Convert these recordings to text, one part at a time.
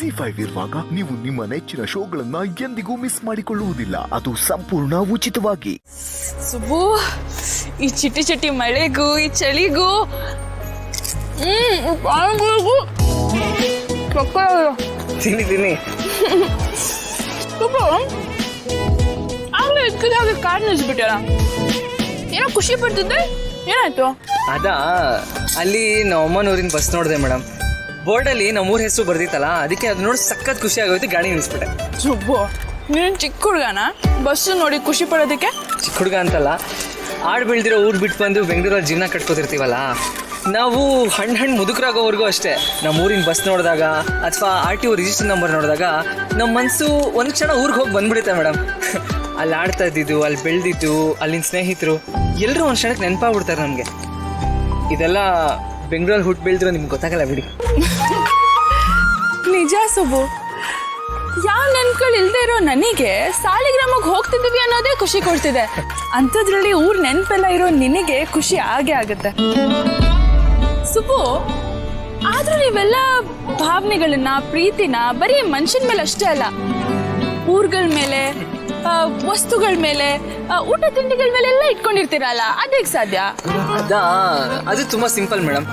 ZEE5 ಇರುವಾಗ ನೀವು ನಿಮ್ಮ ನೆಚ್ಚಿನ ಶೋಗಳನ್ನ ಎಂದಿಗೂ ಮಿಸ್ ಮಾಡಿಕೊಳ್ಳುವುದಿಲ್ಲ. ಅದು ಸಂಪೂರ್ಣ ಉಚಿತವಾಗಿ. ಸುಬ್ಬು, ಈ ಚಿಟಿ ಚಿಟಿ ಮಳೆಗೂ ಈ ಚಳಿಗೂ ತಿನ್ನಿ ತಿನ್ನಿ. ಸುಬ್ಬು, ಆಗ್ಲೇ ಇದ್ಕಿದಾಗ ಕಾರ್ ನಿಲ್ಸ್ಬಿಟ್ಟಾರ. ಏನೋ ಖುಷಿ ಪಡ್ತಿದ್ದೆ, ಏನಾಯ್ತು? ಅದಾ, ಅಲ್ಲಿ ನಮ್ಮ ಅಮ್ಮನೂರಿನ ಬಸ್ ನೋಡಿದೆ ಮೇಡಮ್. ಬೋರ್ಡಲ್ಲಿ ನಮ್ಮ ಊರ ಹೆಸರು ಬರ್ದಿತ್ತಲ್ಲ, ಅದಕ್ಕೆ ಅದು ನೋಡಿ ಸಖತ್ ಖುಷಿ ಆಗೋಯ್ತು, ಗಾಡಿ ನಿಲ್ಲಿಸ್ಬಿಟ್ಟೆ. ಸುಬ್ಬು, ನೀನು ಚಿಕ್ಕ ಹುಡುಗನ ಬಸ್ಸು ನೋಡಿ ಖುಷಿ ಪಡೋದಕ್ಕೆ? ಚಿಕ್ಕ ಹುಡುಗ ಅಂತಲ್ಲ, ಆಡ್ ಬೆಳೆದಿರೋ ಊರು ಬಿಟ್ಟು ಬಂದು ಬೆಂಗಳೂರಲ್ಲಿ ಜೀವನ ಕಟ್ಕೋತಿರ್ತೀವಲ್ಲ, ನಾವು ಹಣ್ಣು ಮುದುಕರಾಗೋವರೆಗೂ ಅಷ್ಟೇ ನಮ್ಮ ಊರಿನ ಬಸ್ ನೋಡಿದಾಗ ಅಥವಾ RTO ರಿಜಿಸ್ಟರ್ ನಂಬರ್ ನೋಡಿದಾಗ ನಮ್ಮ ಮನಸ್ಸು ಒಂದು ಕ್ಷಣ ಊರಿಗೆ ಹೋಗಿ ಬಂದ್ಬಿಡುತ್ತೆ ಮೇಡಮ್. ಅಲ್ಲಿ ಆಡ್ತಾ ಇದ್ದಿದ್ದು, ಅಲ್ಲಿ ಬೆಳೆದಿದ್ದು, ಅಲ್ಲಿನ ಸ್ನೇಹಿತರು ಎಲ್ಲರೂ ಒಂದು ಕ್ಷಣಕ್ಕೆ ನೆನಪಾಗ್ಬಿಡ್ತಾರೆ ನಮಗೆ. ಇದೆಲ್ಲ ಬೆಂಗಳೂರಲ್ಲಿ ಹುಟ್ಟು ಬೆಳೆದಿರೋ ನಿಮ್ಗೆ ಗೊತ್ತಾಗಲ್ಲ ಬಿಡಿ. ನಿಜ ಸುಬ್ಬು, ಯಾವ ನೆನ್ಗಳು ಇಲ್ದೇ ಇರೋ ನನಗೆ ಸಾಲಿಗ್ರಾಮಕ್ಕೆ ಹೋಗ್ತಿದ್ವಿ ಅನ್ನೋದೇ ಖುಷಿ ಕೊಡ್ತಿದೆ. ಅಂಥದ್ರಲ್ಲಿ ಊರ್ ನೆನಪೆಲ್ಲ ಇರೋ ನಿನಗೆ ಖುಷಿ ಆಗೇ ಆಗುತ್ತೆ. ಸುಬ್ಬು, ಆದ್ರೂ ನೀವೆಲ್ಲ ಭಾವನೆಗಳನ್ನ, ಪ್ರೀತಿನ ಬರೀ ಮನುಷ್ಯನ ಮೇಲೆ ಅಷ್ಟೇ ಅಲ್ಲ, ಊರ್ಗಳ ಮೇಲೆ, ವಸ್ತುಗಳ ಮೇಲೆ, ಊಟ ತಿಂಡಿಗಳ ಮೇಲೆಲ್ಲ ಇಟ್ಕೊಂಡಿರ್ತೀರಲ್ಲ, ಅದೇಗ್ ಸಾಧ್ಯ? ಅದು ತುಂಬಾ ಸಿಂಪಲ್ ಮೇಡಮ್.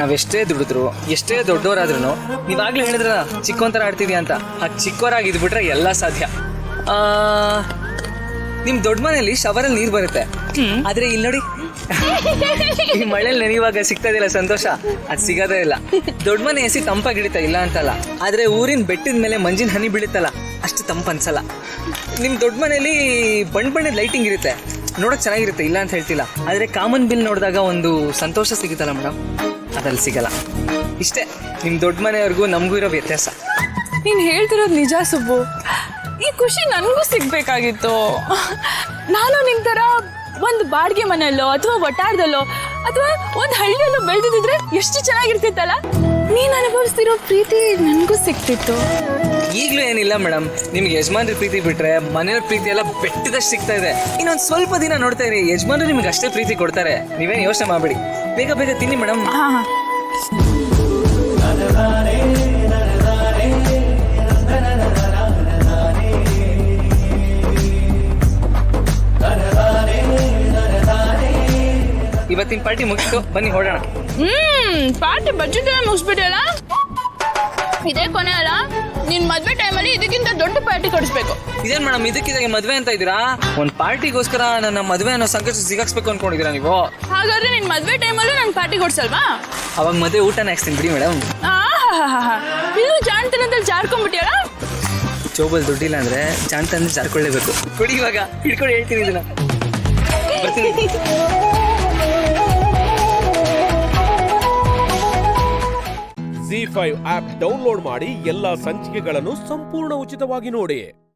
ನಾವೆಷ್ಟೇ ದುಡಿದ್ರು, ಎಷ್ಟೇ ದೊಡ್ಡವರಾದ್ರೂ, ನೀವಾಗ್ಲೇ ಹೇಳಿದ್ರ ಚಿಕ್ಕವಂತರ ಆಡ್ತಿದ್ಯಾ ಅಂತ, ಆ ಚಿಕ್ಕವರಾಗಿದ್ಬಿಟ್ರೆ ಎಲ್ಲ ಸಾಧ್ಯ. ನಿಮ್ ದೊಡ್ಡ ಮನೆಯಲ್ಲಿ ಶವರಲ್ಲಿ ನೀರ್ ಬರುತ್ತೆ, ಆದ್ರೆ ಇಲ್ಲಿ ನೋಡಿ ಈ ಮಳೆಯಲ್ಲಿ ನೆನೆಯುವಾಗ ಸಿಗ್ತಾ ಇದೆಯಲ್ಲ ಸಂತೋಷ, ಅದು ಸಿಗೋದೇ ಇಲ್ಲ. ದೊಡ್ಡ ಮನೆ ಎಸಿ ತಂಪಾಗಿ ಹಿಡಿತಾ ಇಲ್ಲ ಅಂತಲ್ಲ, ಆದ್ರೆ ಊರಿನ ಬೆಟ್ಟದ ಮೇಲೆ ಮಂಜಿನ ಹನಿ ಬೀಳುತ್ತಲ್ಲ, ಅಷ್ಟು ತಂಪು ಅನ್ಸಲ್ಲ. ನಿಮ್ ದೊಡ್ಡ ಮನೆಯಲ್ಲಿ ಬಣ್ಣದ ಲೈಟಿಂಗ್ ಇರುತ್ತೆ, ನೋಡಕ್ ಚೆನ್ನಾಗಿರುತ್ತೆ, ಇಲ್ಲ ಅಂತ ಹೇಳ್ತಿಲ್ಲ. ಆದ್ರೆ ಕಾಮನ್ ಬಿಲ್ ನೋಡಿದಾಗ ಒಂದು ಸಂತೋಷ ಸಿಗುತ್ತಲ್ಲ ಮೇಡಮ್, ಅದಲ್ಲಿ ಸಿಗಲ್ಲ. ಇಷ್ಟೇ ನಿಮ್ ದೊಡ್ಡ ಮನೆಯವ್ರಿಗೂ ನಮಗೂ ಇರೋ ವ್ಯತ್ಯಾಸ. ನೀನ್ ಹೇಳ್ತಿರೋದು ನಿಜ ಸುಬ್ಬು, ಈ ಖುಷಿ ನನಗೂ ಸಿಗ್ಬೇಕಾಗಿತ್ತು. ನಾನು ನಿಮ್ ತರ ಒಂದು ಬಾಡಿಗೆ ಮನೆಯಲ್ಲೋ ಅಥವಾ ಒಟ್ಟಾರದಲ್ಲೋ ಅಥವಾ ಒಂದು ಹಳ್ಳಿಯಲ್ಲೋ ಬೆಳೆದಿದ್ರೆ ಎಷ್ಟು ಚೆನ್ನಾಗಿರ್ತಿತ್ತಲ್ಲ. ನೀನ್ ಅನುಭವಿಸ್ತಿರೋ ಪ್ರೀತಿ ನನಗೂ ಸಿಗ್ತಿತ್ತು. ಈಗಲೂ ಏನಿಲ್ಲ ಮೇಡಮ್, ನಿಮ್ಗೆ ಯಜಮಾನ್ರ ಪ್ರೀತಿ ಬಿಟ್ರೆ ಮನೆಯವ್ರ ಪ್ರೀತಿ ಎಲ್ಲ ಬೆಟ್ಟದಷ್ಟು ಸಿಗ್ತಾ ಇದೆ. ಇನ್ನೊಂದು ಸ್ವಲ್ಪ ದಿನ ನೋಡ್ತಾ ಇರಿ, ಯಜಮಾನ್ರು ನಿಮ್ಗೆ ಅಷ್ಟೇ ಪ್ರೀತಿ ಕೊಡ್ತಾರೆ. ನೀವೇನು ಯೋಚನೆ ಮಾಡಬೇಡಿ, ಬೇಗ ಬೇಗ ತಿನ್ನಿ ಮೇಡಮ್. ಇವತ್ತಿನ ಪಾರ್ಟಿ ಮುಗಿಸ್ತು, ಬನ್ನಿ ಹೊರಡೋಣ. ಪಾರ್ಟಿ ಬಜೆಟ್ ಮುಗಿಸ್ಬಿಟ್ಟಿಯಲ್ಲ, ಇದೇ ಕೊನೆ ಅಲ್ಲ. ನಿನ್ ಮದ್ವೆ ಟೈಮಲ್ಲಿ ಇದಕ್ಕಿಂತ ದೊಡ್ಡ ಪಾರ್ಟಿ ಕೊಡಿಸ್ಬೇಕು. ಇದೇನ್ ಮೇಡಮ್ ಇದಕ್ಕಿದಾಗ ಮದ್ವೆ ಅಂತ ಇದ್ದೀರಾ? ಒಂದ್ ಪಾರ್ಟಿಗೋಸ್ಕರ ನನ್ನ ಮದ್ವೆ ಅನ್ನೋ ಸಂಕಟ ಸಿಗಾಕ್ಸ್ಬೇಕು ಅನ್ಕೊಂಡಿದ್ದೀರಾ ನೀವು? ಹಾಗಾದ್ರೆ ನಿನ್ ಮದ್ವೆ ಟೈಮಲ್ಲೂ ನನ್ ಪಾರ್ಟಿ ಕೊಡ್ಸಲ್ವಾ? ಅವಾಗ ಮದ್ವೆ ಊಟನ ಹಾಕ್ಸ್ತೀನಿ ಬಿಡಿ ಮೇಡಮ್. ಇದು ಜಾಣ್ತನದಲ್ಲಿ ಜಾರ್ಕೊಂಡ್ಬಿಟ್ಟಿಯಲ್ಲ. ಚೋಬಲ್ ದುಡ್ಡಿಲ್ಲ ಅಂದ್ರೆ ಜಾಣ್ತನ ಜಾರ್ಕೊಳ್ಳೇಬೇಕು. ಕುಡಿ ಇವಾಗ, ಹಿಡ್ಕೊಂಡು ಹೇಳ್ತೀನಿ ಇದನ್ನ. ಬರ್ತೀನಿ. ZEE5 ಆಪ್ ಡೌನ್ಲೋಡ್ ಮಾಡಿ ಎಲ್ಲಾ ಸಂಚಿಕೆಗಳನ್ನು ಸಂಪೂರ್ಣ ಉಚಿತವಾಗಿ ನೋಡಿ.